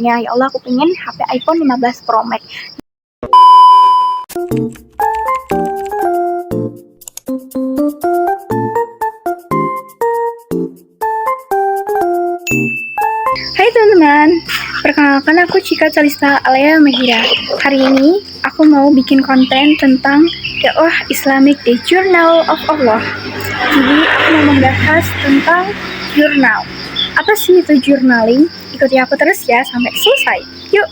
Ya Allah, aku pengen HP iPhone 15 Pro Max. Hai teman-teman, perkenalkan aku Cika Calista Alea Mahira. Hari ini aku mau bikin konten tentang dakwah Islamic The Journal of Allah. Jadi aku mau membahas tentang jurnal. Apa sih itu journaling? Ikuti aku terus ya sampai selesai. Yuk!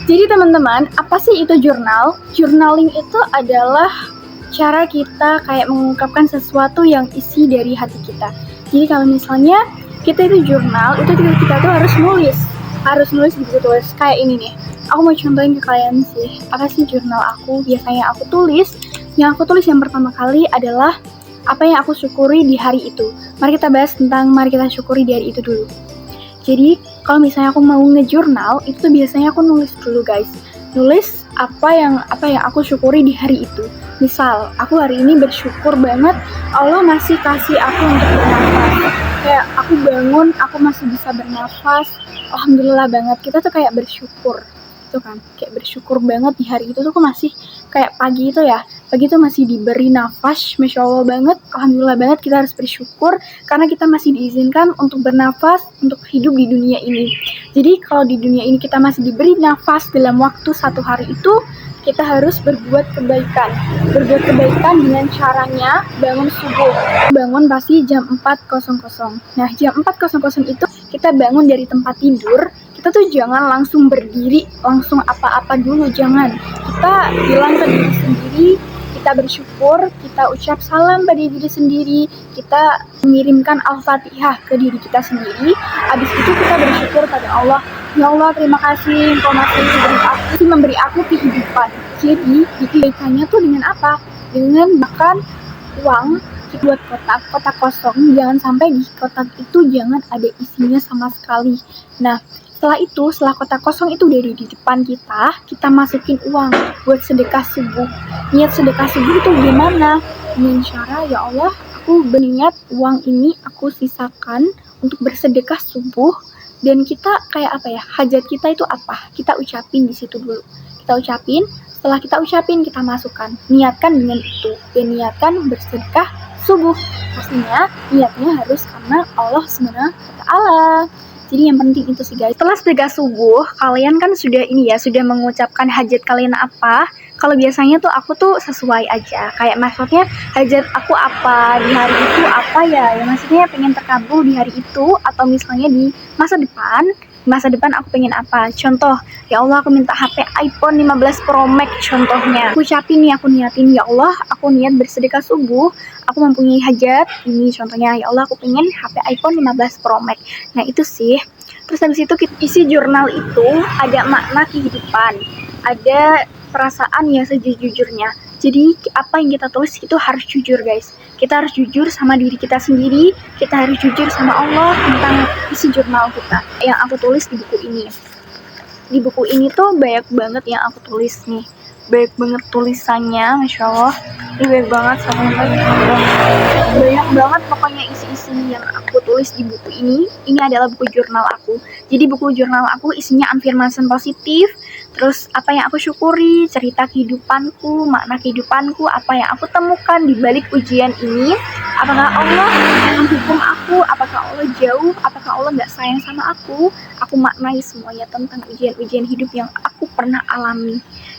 Jadi teman-teman, apa sih itu jurnal? Journaling itu adalah cara kita kayak mengungkapkan sesuatu yang isi dari hati kita. Jadi kalau misalnya kita itu jurnal, itu kita tuh harus nulis di buku tulis kayak ini nih. Aku mau contohin ke kalian sih, apa sih jurnal aku? Biasanya aku tulis, yang pertama kali adalah apa yang aku syukuri di hari itu. Mari kita bahas tentang mari kita syukuri di hari itu dulu. Jadi kalau misalnya aku mau ngejurnal, itu tuh biasanya aku nulis dulu guys. Nulis apa yang aku syukuri di hari itu. Misal, aku hari ini bersyukur banget Allah masih kasih aku untuk bernafas. Kayak aku bangun, aku masih bisa bernafas. Alhamdulillah banget. Kita tuh kayak bersyukur. Itu kan, kayak bersyukur banget di hari itu tuh aku masih kayak pagi itu ya. Pagi itu masih diberi nafas, Masya Allah banget. Alhamdulillah banget, kita harus bersyukur karena kita masih diizinkan untuk bernafas, untuk hidup di dunia ini. Jadi kalau di dunia ini kita masih diberi nafas dalam waktu 1 hari itu, kita harus berbuat kebaikan. Berbuat kebaikan dengan caranya bangun subuh. Bangun pasti jam 4.00. Nah, jam 4.00 itu kita bangun dari tempat tidur. Kita tuh jangan langsung berdiri, langsung apa-apa dulu, jangan. Kita bilang ke diri sendiri, kita bersyukur, kita ucap salam pada diri sendiri, kita mengirimkan Al-Fatihah ke diri kita sendiri. Habis itu kita bersyukur pada Allah. Ya Allah, terima kasih Engkau masih memberi aku kehidupan. Jadi, dikebaikannya tuh dengan apa? Dengan makan uang buat kotak kosong. Jangan sampai di kotak itu jangan ada isinya sama sekali. Nah, setelah kotak kosong itu dari di depan kita masukin uang buat sedekah subuh. Niat sedekah subuh itu gimana? Dengan cara, ya Allah, aku berniat uang ini aku sisakan untuk bersedekah subuh. Dan kita kayak hajat kita itu apa? Kita ucapin di situ dulu. Kita ucapin, setelah kita ucapin, kita masukkan. Niatkan dengan itu. Dan niatkan bersedekah subuh. Pastinya niatnya harus karena Allah SWT. Jadi yang penting itu sih guys. Setelah sedekah subuh, kalian kan sudah mengucapkan hajat kalian apa. Kalau biasanya tuh aku tuh sesuai aja. Kayak maksudnya hajat aku apa di hari itu apa ya. Ya maksudnya pengen terkabul di hari itu. Atau misalnya di masa depan aku pengen apa. Contoh, ya Allah aku minta HP iPhone 15 Pro Max contohnya. Aku ucapin nih, aku niatin, ya Allah aku niat bersedekah subuh. Aku mempunyai hajat, ini contohnya, ya Allah aku pengen HP iPhone 15 Pro Max. Nah itu sih. Terus habis itu isi jurnal itu ada makna kehidupan. Ada perasaan yang sejujurnya. Jadi apa yang kita tulis itu harus jujur guys. Kita harus jujur sama diri kita sendiri. Kita harus jujur sama Allah tentang isi jurnal kita. Yang aku tulis di buku ini. Di buku ini tuh banyak banget yang aku tulis nih. Banyak banget tulisannya, Masya Allah. Ini banyak banget banyak banget pokoknya isi-isi yang aku tulis di buku ini. Ini adalah buku jurnal aku. Jadi buku jurnal aku isinya affirmasi positif. Terus apa yang aku syukuri, cerita kehidupanku, makna kehidupanku, apa yang aku temukan di balik ujian ini. Apakah Allah menghukum aku, apakah Allah jauh, apakah Allah gak sayang sama aku. Aku maknai semuanya tentang ujian-ujian hidup yang aku pernah alami.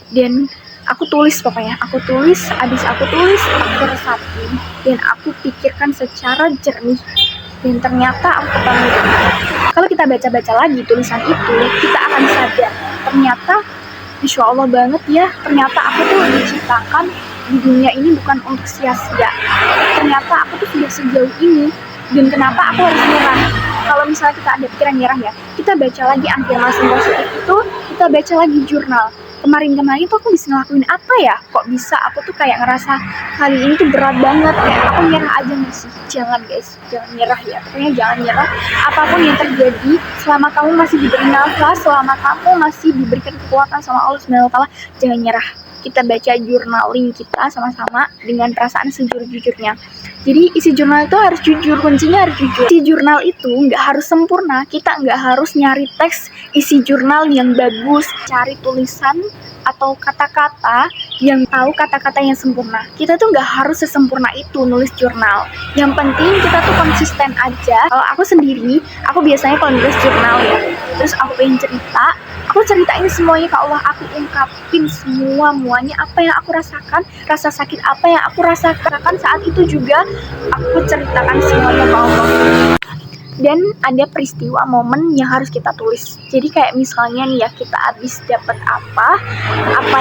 Dan aku tulis pokoknya, aku resapi dan aku pikirkan secara jernih. Dan ternyata aku ketemu dengan kalau kita baca-baca lagi tulisan itu, kita akan sadar ternyata Insya Allah banget ya, ternyata aku tuh diciptakan di dunia ini bukan untuk sia-sia. Ternyata aku tuh sudah sejauh ini. Dan kenapa aku harus nyerah? Kalau misalnya kita ada pikiran nyerah ya, kita baca lagi affirmasi positif itu, kita baca lagi jurnal. Kemarin tuh aku bisa ngelakuin apa ya? Kok bisa aku tuh kayak ngerasa kali ini tuh berat banget, kayak aku nyerah aja gak sih? Jangan guys, jangan nyerah ya. Pokoknya jangan nyerah. Apapun yang terjadi, selama kamu masih diberi nafas, selama kamu masih diberikan kekuatan sama Allah SWT, jangan nyerah. Kita baca journaling kita sama-sama dengan perasaan sejujur-jujurnya. Jadi isi jurnal itu harus jujur, kuncinya harus jujur. Isi jurnal itu nggak harus sempurna, kita nggak harus nyari teks isi jurnal yang bagus, cari tulisan atau kata-kata yang tahu kata-kata yang sempurna. Kita tuh nggak harus sesempurna itu nulis jurnal. Yang penting kita tuh konsisten aja. Kalau aku sendiri, aku biasanya kalau nulis jurnal ya, terus aku pengen cerita, aku ceritain semuanya ke Allah, aku ungkapin semuanya apa yang aku rasakan, rasa sakit apa yang aku rasakan saat itu juga aku ceritakan semuanya ke Allah. Dan ada peristiwa momen yang harus kita tulis. Jadi kayak misalnya nih ya, kita habis dapat apa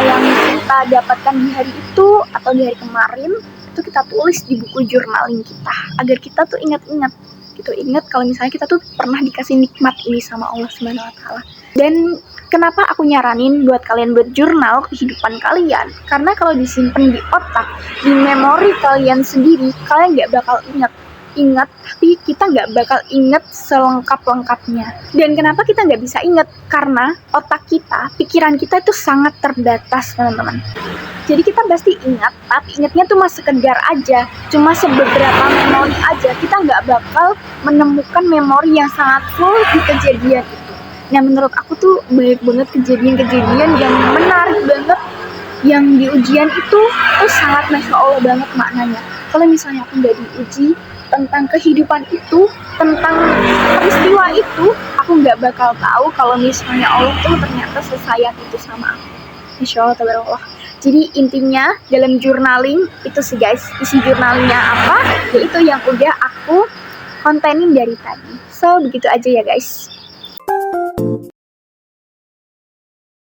yang kita dapatkan di hari itu atau di hari kemarin, itu kita tulis di buku journaling kita agar kita tuh ingat-ingat gitu, ingat kalau misalnya kita tuh pernah dikasih nikmat ini sama Allah Subhanahu wa taala. Dan kenapa aku nyaranin buat kalian buat jurnal kehidupan kalian? Karena kalau disimpan di otak, di memori kalian sendiri, kalian nggak bakal ingat, tapi kita nggak bakal inget selengkap-lengkapnya. Dan kenapa kita nggak bisa inget? Karena otak kita, pikiran kita itu sangat terbatas, teman-teman. Jadi kita pasti ingat, tapi ingatnya tuh masih sekedar aja, cuma sebeberapa memori aja. Kita nggak bakal menemukan memori yang sangat full di kejadian itu. Nah, menurut aku tuh banyak banget kejadian-kejadian yang menarik banget, yang di ujian itu tuh sangat Masya Allah banget maknanya. Kalau misalnya aku nggak diuji tentang kehidupan itu, tentang peristiwa itu, aku nggak bakal tahu kalau misalnya Allah tuh ternyata sesayang itu sama aku. Insya Allah, tabarakallah. Jadi intinya dalam journaling itu sih guys, isi journalingnya apa, yaitu yang udah aku kontenin dari tadi. So begitu aja ya guys.